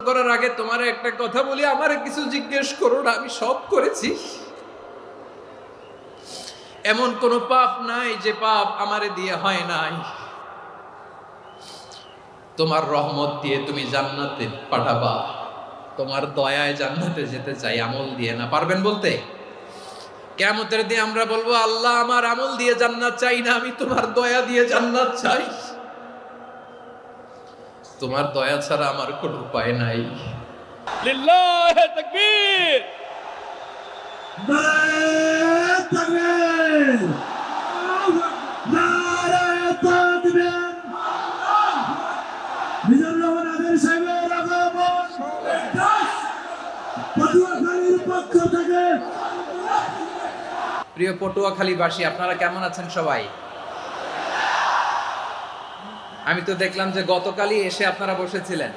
করার আগে তোমার একটা কথা বলি, আমারে কিছু জিজ্ঞেস করো না, আমি সব করেছি। এমন কোন পাপ নাই যে পাপ আমারে দিয়ে হয় নাই। তোমার রহমত দিয়ে তুমি জান্নাতে পাঠাবা, তোমার দয়ায় জান্নাতে যেতে চাই, আমল দিয়ে না। পারবেন বলতে? কিয়ামতের দিন আমরা বলবো, আল্লাহ আমার আমল দিয়ে জান্নাত চাই না, আমি তোমার দয়া দিয়ে জান্নাত চাই। তোমার দয়া ছাড়া আমার কোনো উপায় নাই। লিল্লাহি তাকবীর। নারায়ে তাকবীর, নারায়ে তাকবীর। মিজানুর রহমান আদের সাহেবের আগমন পটুয়াখালীর পক্ষ থেকে। প্রিয় পটুয়াখালীবাসী, আপনারা কেমন আছেন সবাই? আমি তো দেখলাম যে গতকালই এসে আপনারা বসেছিলেন।